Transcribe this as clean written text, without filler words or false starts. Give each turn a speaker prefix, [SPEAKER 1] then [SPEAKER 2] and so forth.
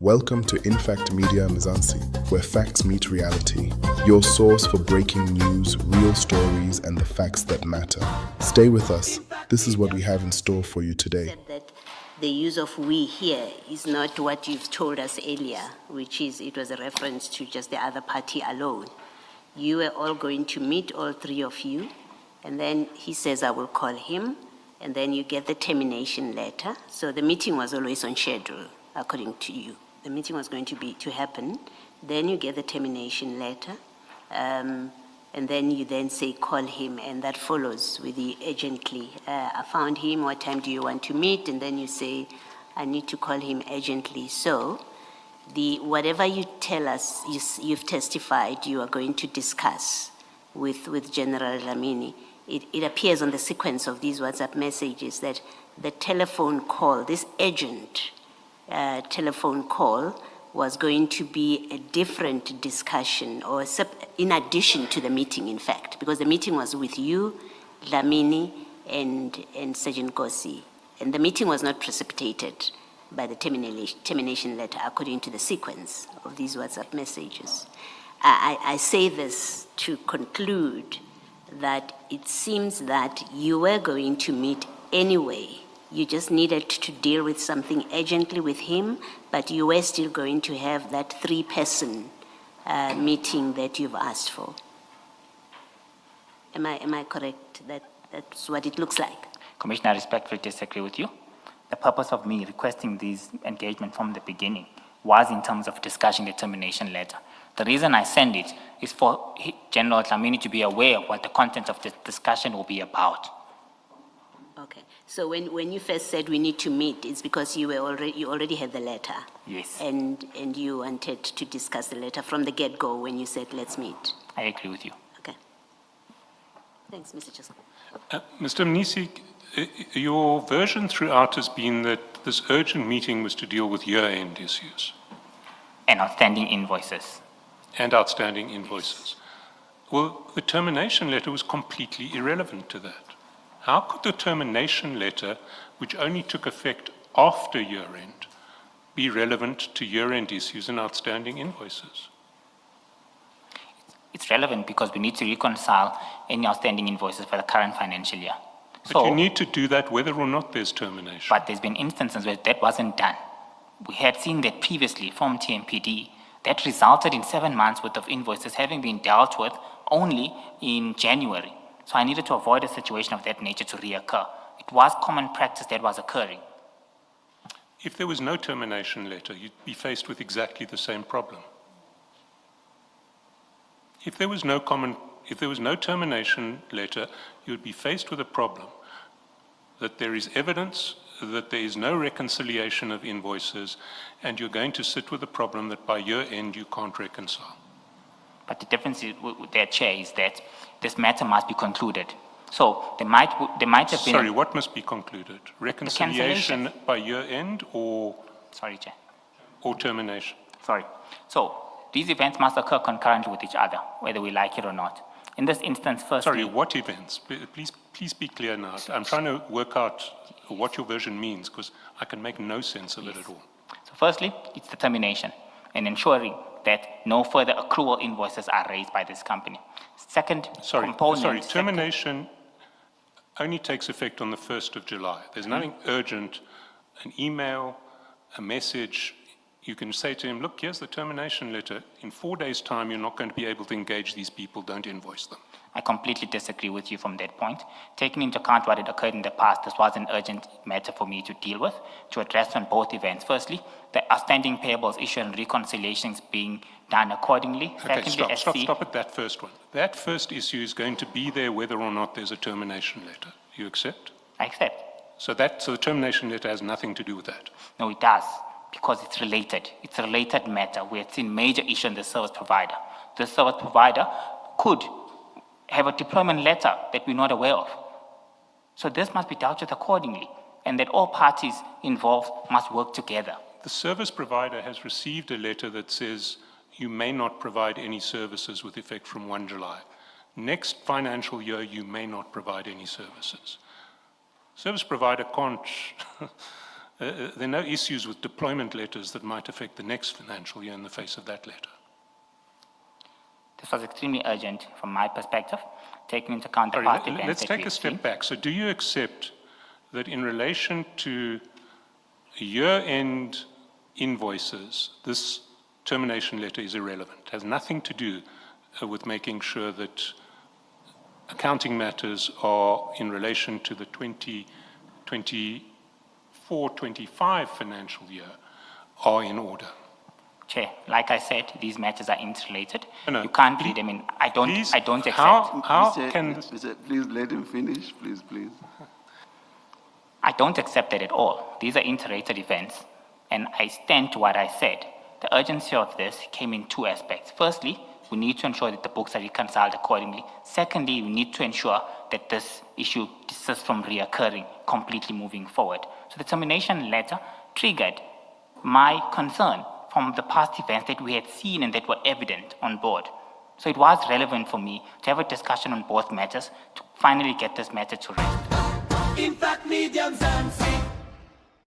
[SPEAKER 1] Welcome to Infact Media Mzansi, where facts meet reality. Your source for breaking news, real stories, and the facts that matter. Stay with us. This is what we have in store for you today.
[SPEAKER 2] That the use of we here is not what you've told us earlier, which is it was a reference to just the other party alone. You were all going to meet, all three of you, and then he says, I will call him, and then you get the termination letter. So the meeting was always on schedule, according to you. The meeting was going to happen. Then you get the termination letter, and then you then say, call him, and that follows with the urgently. I found him, what time do you want to meet? And then you say, I need to call him urgently. So whatever you tell us, you've testified you are going to discuss with General Dlamini, it appears on the sequence of these WhatsApp messages that the telephone call, this urgent telephone call, was going to be a different discussion, or in addition to the meeting, in fact, because the meeting was with you, Dlamini, and Sergeant Gosi, and the meeting was not precipitated by the termination letter according to the sequence of these WhatsApp messages. I say this to conclude that it seems that you were going to meet anyway. You just needed to deal with something urgently with him, but you were still going to have that three-person meeting that you've asked for. Am I correct? That's what it looks like?
[SPEAKER 3] Commissioner, I respectfully disagree with you. The purpose of me requesting this engagement from the beginning was in terms of discussing the termination letter. The reason I send it is for General Dlamini to be aware of what the content of the discussion will be about.
[SPEAKER 2] Okay. So when you first said we need to meet, it's because you already had the letter.
[SPEAKER 3] Yes.
[SPEAKER 2] And you wanted to discuss the letter from the get-go when you said let's meet.
[SPEAKER 3] I agree with you.
[SPEAKER 2] Okay. Thanks, Mr. Chair.
[SPEAKER 4] Mr. Mnisi, your version throughout has been that this urgent meeting was to deal with year-end issues.
[SPEAKER 3] And outstanding invoices.
[SPEAKER 4] And outstanding invoices. Well, the termination letter was completely irrelevant to that. How could the termination letter, which only took effect after year-end, be relevant to year-end issues and outstanding invoices?
[SPEAKER 3] It's relevant because we need to reconcile any outstanding invoices for the current financial year.
[SPEAKER 4] But you need to do that whether or not there's termination.
[SPEAKER 3] But there's been instances where that wasn't done. We had seen that previously from TMPD. That resulted in 7 months worth of invoices having been dealt with only in January. So I needed to avoid a situation of that nature to reoccur. It was common practice that was occurring.
[SPEAKER 4] If there was no termination letter, you'd be faced with exactly the same problem. If there was no termination letter, you'd be faced with a problem that there is evidence that there is no reconciliation of invoices, and you're going to sit with the problem that by year end you can't reconcile.
[SPEAKER 3] But the difference with their chair is that this matter must be concluded. So there might have been...
[SPEAKER 4] Sorry, what must be concluded? Reconciliation by year end or...
[SPEAKER 3] Sorry, Chair.
[SPEAKER 4] Or termination?
[SPEAKER 3] Sorry. So these events must occur concurrently with each other, whether we like it or not. In this instance, first...
[SPEAKER 4] Sorry, what events? Please be clear now. I'm trying to work out what your version means, because I can make no sense of it at all.
[SPEAKER 3] So firstly, it's the termination and ensuring that no further accrual invoices are raised by this company. Second component...
[SPEAKER 4] Sorry, termination only takes effect on the 1st of July. There's nothing urgent, an email, a message. You can say to him, look, here's the termination letter. In 4 days' time, you're not going to be able to engage these people. Don't invoice them.
[SPEAKER 3] I completely disagree with you from that point. Taking into account what had occurred in the past, this was an urgent matter for me to deal with, to address on both events. Firstly, the outstanding payables issue and reconciliations being done accordingly.
[SPEAKER 4] Okay,
[SPEAKER 3] Secondly,
[SPEAKER 4] stop at that first one. That first issue is going to be there whether or not there's a termination letter. You accept?
[SPEAKER 3] I accept.
[SPEAKER 4] So the termination letter has nothing to do with that?
[SPEAKER 3] No, it does, because it's related. It's a related matter. We have seen major issues in the service provider. The service provider could have a deployment letter that we're not aware of. So this must be dealt with accordingly, and that all parties involved must work together.
[SPEAKER 4] The service provider has received a letter that says you may not provide any services with effect from 1 July. Next financial year, you may not provide any services. Service provider can't There are no issues with deployment letters that might affect the next financial year in the face of that letter.
[SPEAKER 3] This was extremely urgent from my perspective, taking into account the
[SPEAKER 4] Sorry,
[SPEAKER 3] past events
[SPEAKER 4] let's
[SPEAKER 3] that
[SPEAKER 4] take
[SPEAKER 3] we've
[SPEAKER 4] a step
[SPEAKER 3] seen.
[SPEAKER 4] back. So do you accept that in relation to year-end invoices, this termination letter is irrelevant? It has nothing to do with making sure that accounting matters are in relation to the 2024-25 financial year are in order.
[SPEAKER 3] Chair, like I said, these matters are interrelated.
[SPEAKER 4] No,
[SPEAKER 3] You can't
[SPEAKER 4] please-
[SPEAKER 3] read them in. I don't accept.
[SPEAKER 4] How
[SPEAKER 5] Mr.
[SPEAKER 4] can
[SPEAKER 5] Mr. Please let him finish, please.
[SPEAKER 3] I don't accept that at all. These are interrelated events, and I stand to what I said. The urgency of this came in two aspects. Firstly, we need to ensure that the books are reconciled accordingly. Secondly, we need to ensure that this issue desists from reoccurring, completely moving forward. So the termination letter triggered my concern from the past events that we had seen and that were evident on board. So it was relevant for me to have a discussion on both matters to finally get this matter to rest.
[SPEAKER 6] Impact Media Mzansi.